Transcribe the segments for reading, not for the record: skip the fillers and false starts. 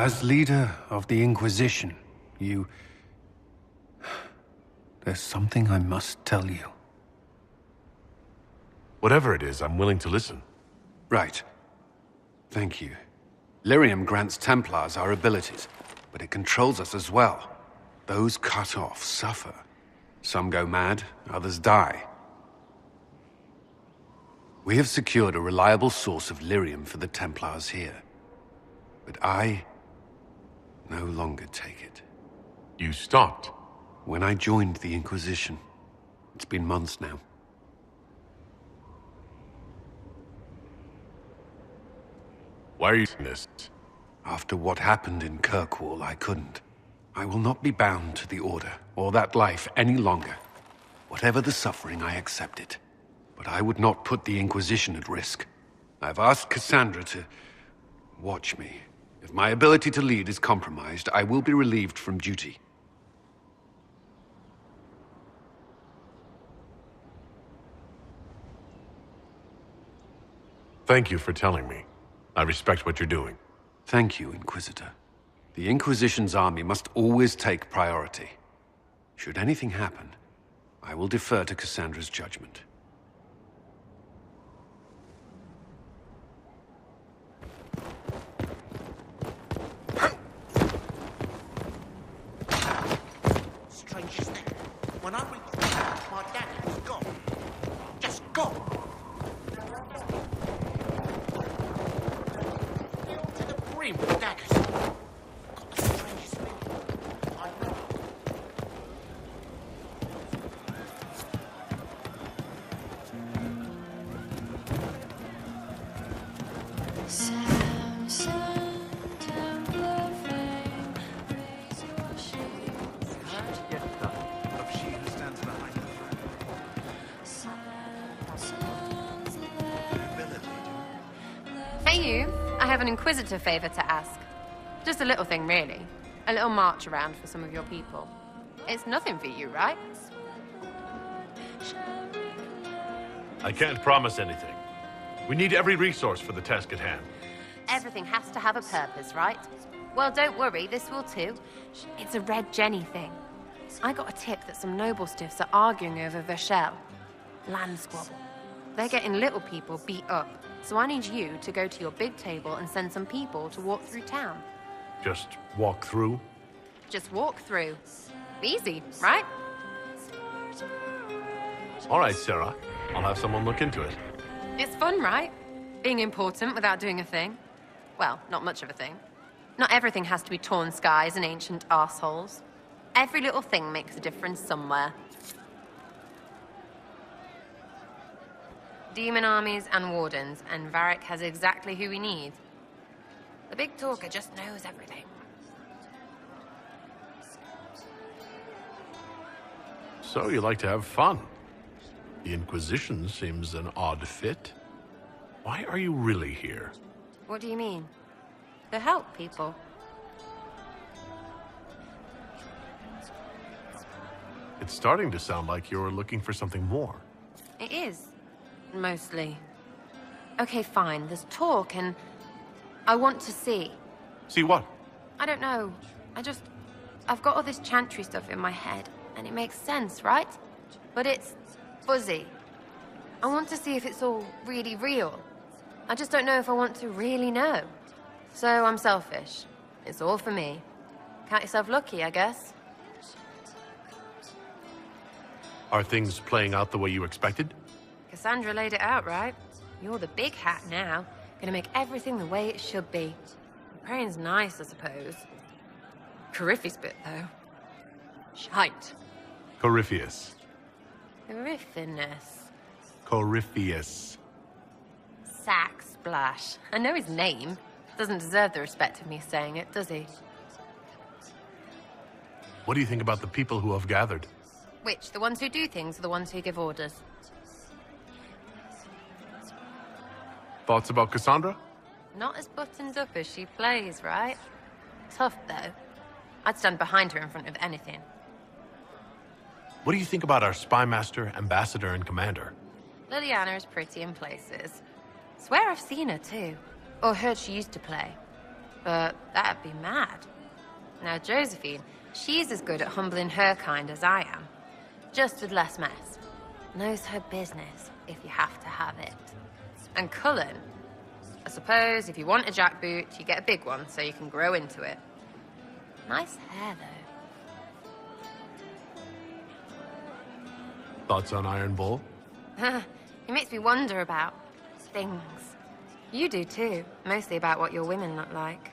As leader of the Inquisition, There's something I must tell you. Whatever it is, I'm willing to listen. Right. Thank you. Lyrium grants Templars our abilities, but it controls us as well. Those cut off suffer. Some go mad, others die. We have secured a reliable source of lyrium for the Templars here. But I no longer take it. You stopped? When I joined the Inquisition. It's been months now. Why are you doing this? After what happened in Kirkwall, I couldn't. I will not be bound to the Order, or that life any longer. Whatever the suffering, I accept it. But I would not put the Inquisition at risk. I've asked Cassandra to watch me. If my ability to lead is compromised, I will be relieved from duty. Thank you for telling me. I respect what you're doing. Thank you, Inquisitor. The Inquisition's army must always take priority. Should anything happen, I will defer to Cassandra's judgment. Strangest thing. When I reached the house, my daddy was gone. Just gone. Filled to the brim with daggers. Got the strangest feeling. I know. Hey you, I have an Inquisitor favor to ask. Just a little thing, really. A little march around for some of your people. It's nothing for you, right? I can't promise anything. We need every resource for the task at hand. Everything has to have a purpose, right? Well, don't worry, this will too. It's a Red Jenny thing. I got a tip that some noble stiffs are arguing over Verschel. Land squabble. They're getting little people beat up. So I need you to go to your big table and send some people to walk through town. Just walk through? Just walk through. Easy, right? All right, Sarah. I'll have someone look into it. It's fun, right? Being important without doing a thing. Well, not much of a thing. Not everything has to be torn skies and ancient arseholes. Every little thing makes a difference somewhere. Demon armies and wardens, and Varric has exactly who we need. The big talker just knows everything. So you like to have fun. The Inquisition seems an odd fit. Why are you really here? What do you mean? To help people. It's starting to sound like you're looking for something more. It is. Mostly. Okay, fine. There's talk and I want to see. See what? I don't know. I've got all this chantry stuff in my head and it makes sense, right? But it's fuzzy. I want to see if it's all really real. I just don't know if I want to really know. So I'm selfish. It's all for me. Count yourself lucky, I guess. Are things playing out the way you expected? Cassandra laid it out, right? You're the big hat now. Gonna make everything the way it should be. Praying's nice, I suppose. Corypheus bit, though. Shite. Corypheus. Corypheus. Corypheus. Sack Splash. I know his name. Doesn't deserve the respect of me saying it, does he? What do you think about the people who have gathered? Which? The ones who do things or the ones who give orders? Thoughts about Cassandra? Not as buttoned up as she plays, right? Tough, though. I'd stand behind her in front of anything. What do you think about our spy master, ambassador, and commander? Liliana is pretty in places. Swear I've seen her, too. Or heard she used to play. but that'd be mad. Now, Josephine, she's as good at humbling her kind as I am. Just with less mess. Knows her business, if you have to have it. And Cullen, I suppose if you want a jackboot, you get a big one so you can grow into it. Nice hair, though. Thoughts on Iron Bull? He makes me wonder about things. You do too, mostly about what your women look like.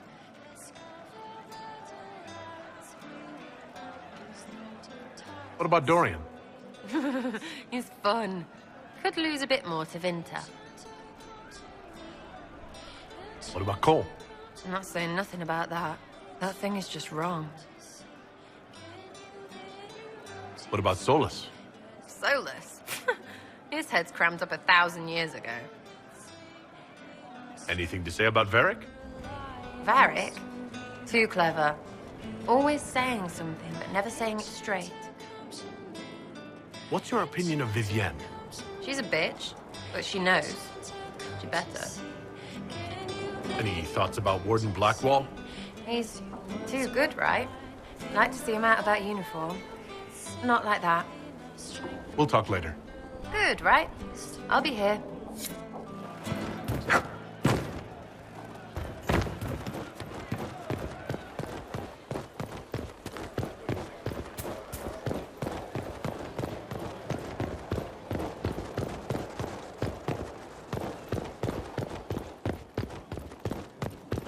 What about Dorian? He's fun. Could lose a bit more to Vinter. What about Cole? I'm not saying nothing about that. That thing is just wrong. What about Solas? Solas? His head's crammed up 1,000 years ago. Anything to say about Varric? Varric? Too clever. Always saying something, but never saying it straight. What's your opinion of Vivienne? She's a bitch, but she knows. She better. Any thoughts about Warden Blackwall? He's too good, right? Like to see him out of that uniform. Not like that. We'll talk later. Good, right? I'll be here.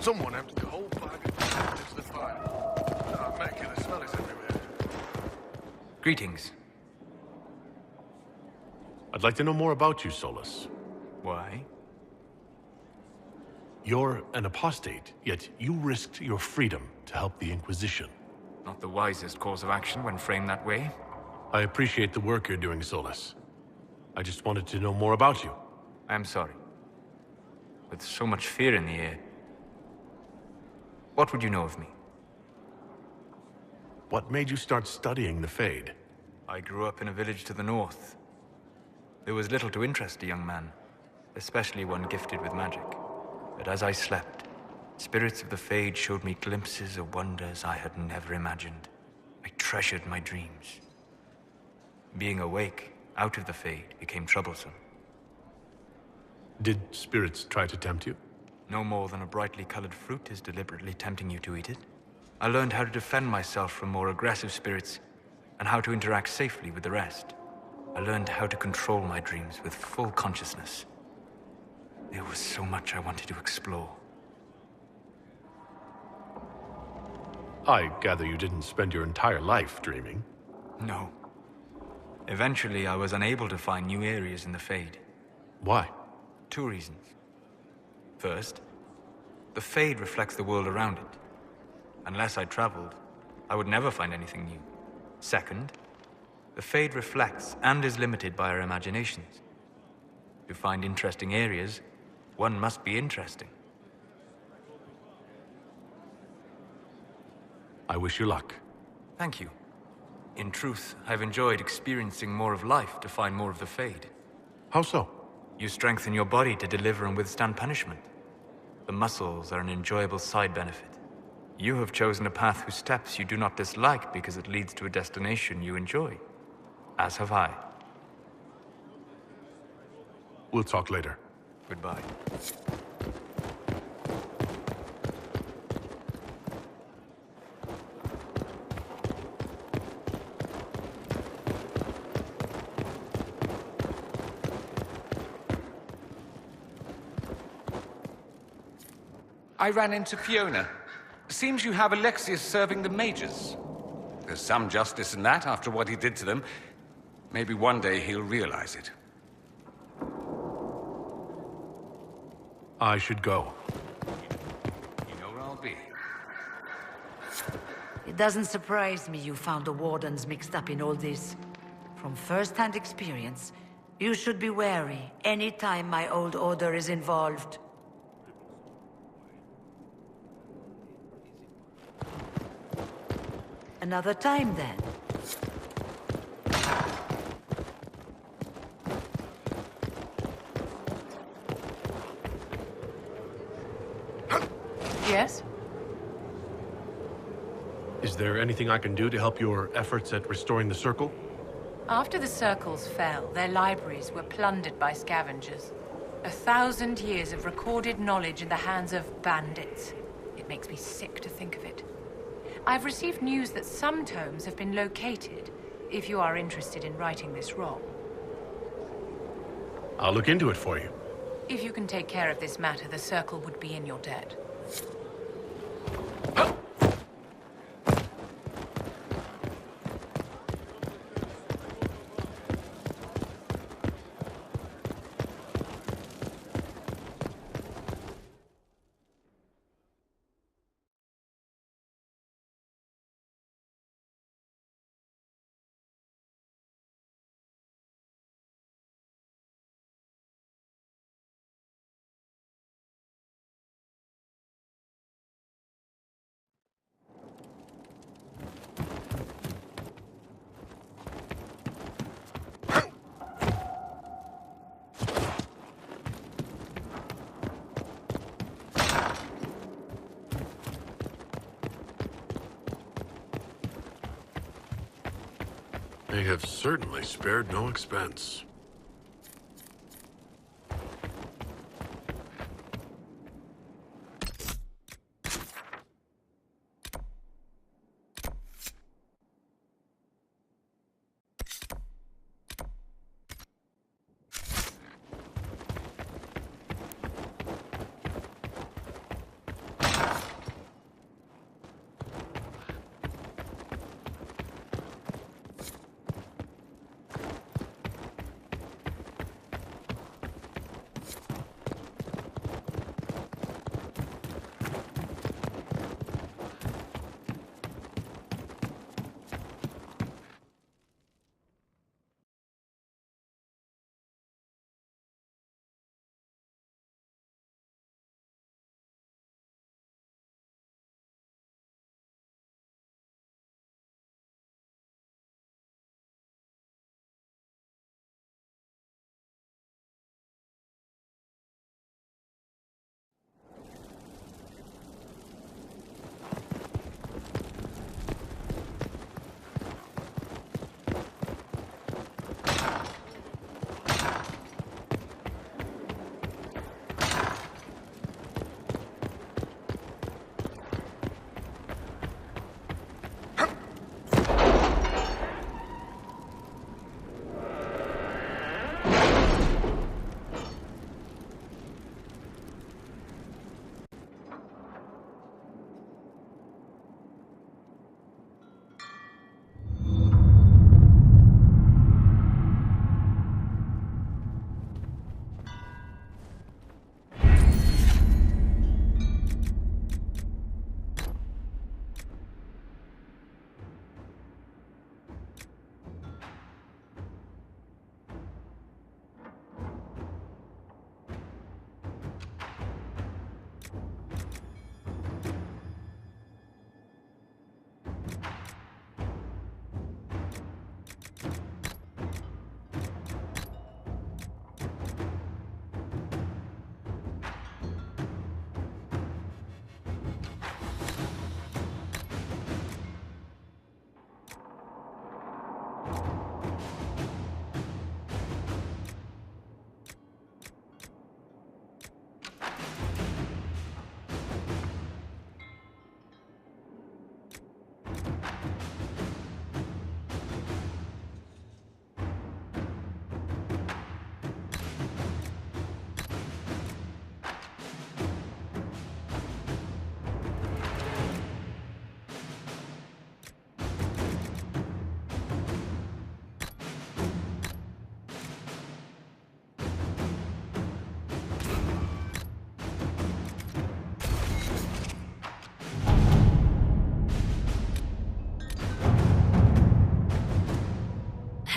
Someone emptied the whole bag of potatoes into the fire. Oh, Mecca, the smell is everywhere. Greetings. I'd like to know more about you, Solas. Why? You're an apostate, yet you risked your freedom to help the Inquisition. Not the wisest course of action when framed that way. I appreciate the work you're doing, Solas. I just wanted to know more about you. I am sorry. With so much fear in the air. What would you know of me? What made you start studying the Fade? I grew up in a village to the north. There was little to interest a young man, especially one gifted with magic. But as I slept, spirits of the Fade showed me glimpses of wonders I had never imagined. I treasured my dreams. Being awake, out of the Fade, became troublesome. Did spirits try to tempt you? No more than a brightly colored fruit is deliberately tempting you to eat it. I learned how to defend myself from more aggressive spirits, and how to interact safely with the rest. I learned how to control my dreams with full consciousness. There was so much I wanted to explore. I gather you didn't spend your entire life dreaming. No. Eventually, I was unable to find new areas in the Fade. Why? 2 reasons. First, the Fade reflects the world around it. Unless I traveled, I would never find anything new. Second, the Fade reflects and is limited by our imaginations. To find interesting areas, one must be interesting. I wish you luck. Thank you. In truth, I've enjoyed experiencing more of life to find more of the Fade. How so? You strengthen your body to deliver and withstand punishment. The muscles are an enjoyable side benefit. You have chosen a path whose steps you do not dislike because it leads to a destination you enjoy. As have I. We'll talk later. Goodbye. I ran into Fiona. Seems you have Alexius serving the mages. There's some justice in that after what he did to them. Maybe one day he'll realize it. I should go. You know where I'll be. It doesn't surprise me you found the Wardens mixed up in all this. From first-hand experience, you should be wary any time my old order is involved. Another time, then. Yes? Is there anything I can do to help your efforts at restoring the Circle? After the Circles fell, their libraries were plundered by scavengers. 1,000 years of recorded knowledge in the hands of bandits. It makes me sick to think of it. I've received news that some tomes have been located, if you are interested in righting this wrong. I'll look into it for you. If you can take care of this matter, the Circle would be in your debt. They have certainly spared no expense.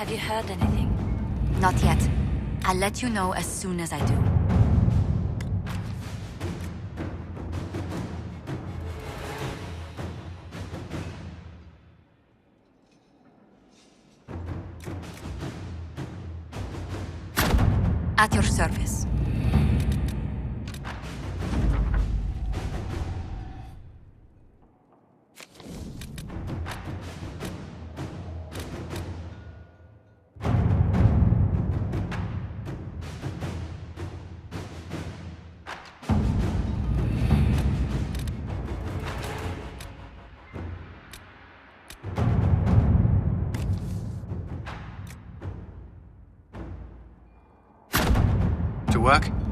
Have you heard anything? Not yet. I'll let you know as soon as I do. At your service. work?